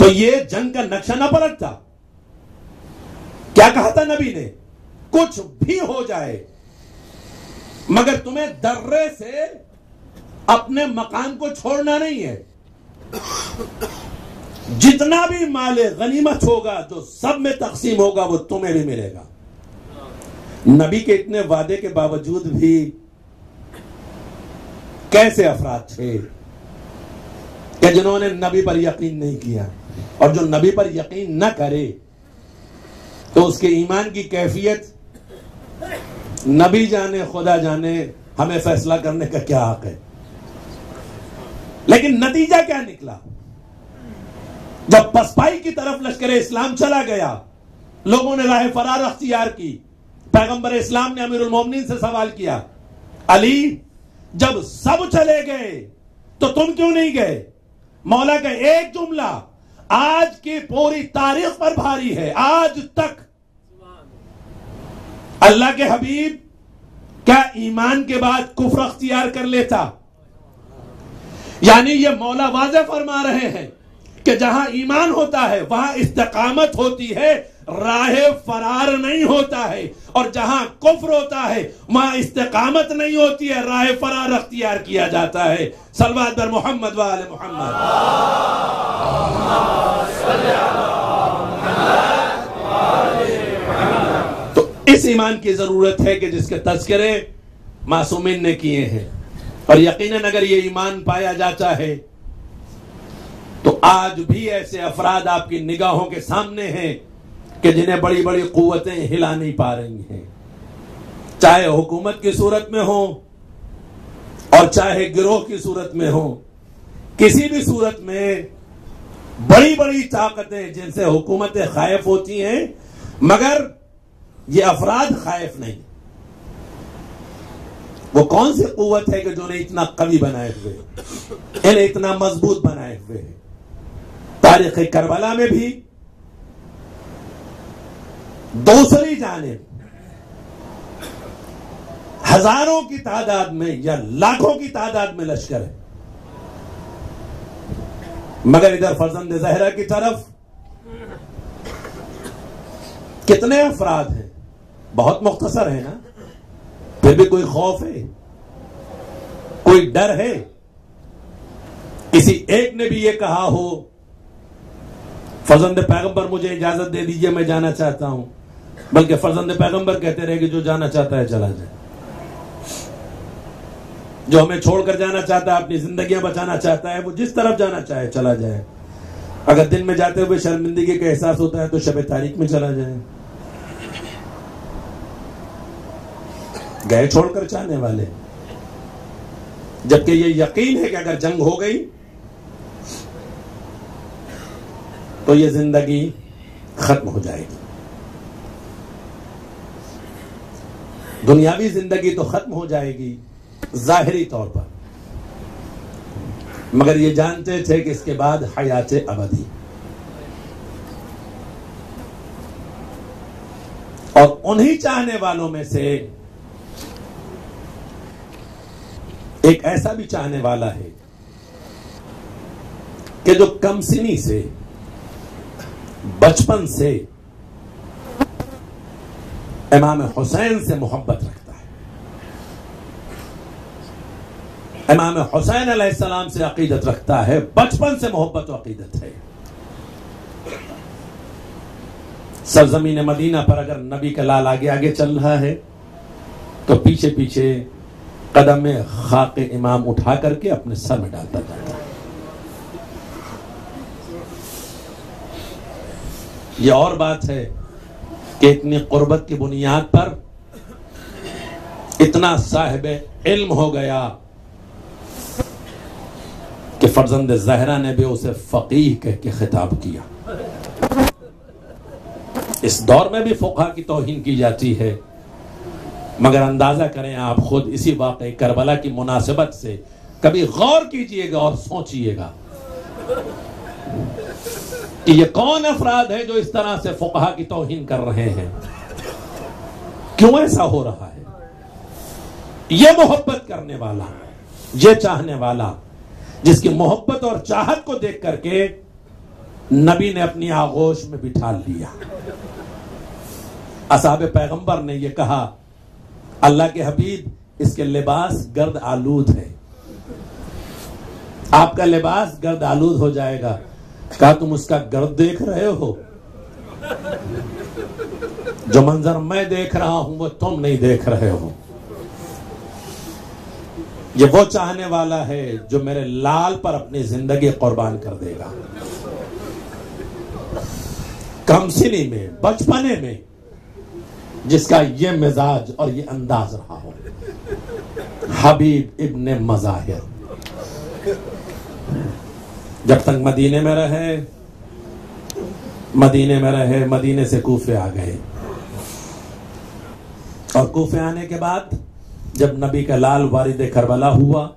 تو یہ جنگ کا نقشہ نہ پلٹ تھا. کیا کہا تھا نبی نے؟ کچھ بھی ہو جائے مگر تمہیں درے سے اپنے مقام کو چھوڑنا نہیں ہے. جتنا بھی مال غنیمت ہوگا جو سب میں تقسیم ہوگا وہ تمہیں بھی ملے گا. نبی کے اتنے وعدے کے باوجود بھی کیسے افراد تھے کہ جنہوں نے نبی پر یقین نہیں کیا. اور جو نبی پر یقین نہ کرے تو اس کے ایمان کی کیفیت نبی جانے خدا جانے، ہمیں فیصلہ کرنے کا کیا حق ہے. لیکن نتیجہ کیا نکلا؟ جب پسپائی کی طرف لشکر اسلام چلا گیا، لوگوں نے راہ فرار اختیار کی. پیغمبر اسلام نے امیر المومنین سے سوال کیا، علی جب سب چلے گئے تو تم کیوں نہیں گئے؟ مولا کا ایک جملہ آج کی پوری تاریخ پر بھاری ہے. آج تک اللہ کے حبیب کیا ایمان کے بعد کفر اختیار کر لیتا؟ یعنی یہ مولا واضح فرما رہے ہیں کہ جہاں ایمان ہوتا ہے وہاں استقامت ہوتی ہے، راہ فرار نہیں ہوتا ہے. اور جہاں کفر ہوتا ہے وہاں استقامت نہیں ہوتی ہے، راہ فرار اختیار کیا جاتا ہے. صلوات بر محمد و آل محمد. تو اس ایمان کی ضرورت ہے کہ جس کے تذکرے معصومین نے کیے ہیں. اور یقیناً اگر یہ ایمان پایا جاتا ہے تو آج بھی ایسے افراد آپ کی نگاہوں کے سامنے ہیں کہ جنہیں بڑی بڑی قوتیں ہلا نہیں پا رہی ہیں، چاہے حکومت کی صورت میں ہوں اور چاہے گروہ کی صورت میں ہوں. کسی بھی صورت میں بڑی بڑی طاقتیں جن سے حکومتیں خائف ہوتی ہیں مگر یہ افراد خائف نہیں. وہ کون سی قوت ہے کہ جو انہیں اتنا قوی بنائے ہوئے، انہیں اتنا مضبوط بنائے ہوئے ہے؟ تاریخ کربلا میں بھی دوسری جانب ہزاروں کی تعداد میں یا لاکھوں کی تعداد میں لشکر ہے، مگر ادھر فرزند زہرا کی طرف کتنے افراد ہیں؟ بہت مختصر ہے نا. پھر بھی کوئی خوف ہے، کوئی ڈر ہے؟ کسی ایک نے بھی یہ کہا ہو فرزند پیغمبر مجھے اجازت دے دیجئے میں جانا چاہتا ہوں؟ بلکہ فرزند پیغمبر کہتے رہے کہ جو جانا چاہتا ہے چلا جائے، جو ہمیں چھوڑ کر جانا چاہتا ہے، اپنی زندگیاں بچانا چاہتا ہے، وہ جس طرف جانا چاہے چلا جائے. اگر دن میں جاتے ہوئے شرمندگی کا احساس ہوتا ہے تو شب تاریک میں چلا جائے. گئے چھوڑ کر چاہنے والے، جبکہ یہ یقین ہے کہ اگر جنگ ہو گئی تو یہ زندگی ختم ہو جائے گی. دنیاوی زندگی تو ختم ہو جائے گی ظاہری طور پر، مگر یہ جانتے تھے کہ اس کے بعد حیات ابدی. اور انہی چاہنے والوں میں سے ایک ایسا بھی چاہنے والا ہے کہ جو کم سنی سے، بچپن سے امام حسین سے محبت رکھتا ہے، امام حسین علیہ السلام سے عقیدت رکھتا ہے، بچپن سے محبت و عقیدت ہے. سرزمین مدینہ پر اگر نبی کا لال آگے آگے چل رہا ہے تو پیچھے پیچھے قدم میں خاک امام اٹھا کر کے اپنے سر میں ڈالتا جاتا ہے. یہ اور بات ہے کہ اتنی قربت کی بنیاد پر اتنا صاحب علم ہو گیا کہ فرزند زہرا نے بھی اسے فقیہ کہہ کے خطاب کیا. اس دور میں بھی فقہا کی توہین کی جاتی ہے، مگر اندازہ کریں آپ خود اسی واقعہ کربلا کی مناسبت سے، کبھی غور کیجئے گا اور سوچئے گا کہ یہ کون افراد ہے جو اس طرح سے فقہا کی توہین کر رہے ہیں؟ کیوں ایسا ہو رہا ہے؟ یہ محبت کرنے والا، یہ چاہنے والا، جس کی محبت اور چاہت کو دیکھ کر کے نبی نے اپنی آغوش میں بٹھا لیا. اصحاب پیغمبر نے یہ کہا اللہ کے حبیب اس کے لباس گرد آلود ہے, آپ کا لباس گرد آلود ہو جائے گا. کہا تم اس کا گرد دیکھ رہے ہو, جو منظر میں دیکھ رہا ہوں وہ تم نہیں دیکھ رہے ہو. یہ وہ چاہنے والا ہے جو میرے لال پر اپنی زندگی قربان کر دے گا. کم سنی میں, بچپنے میں جس کا یہ مزاج اور یہ انداز رہا ہو, حبیب ابن مظاہر. جب تک مدینے میں رہے, مدینے سے کوفے آ گئے, اور کوفے آنے کے بعد جب نبی کا لال وارد کربلا ہوا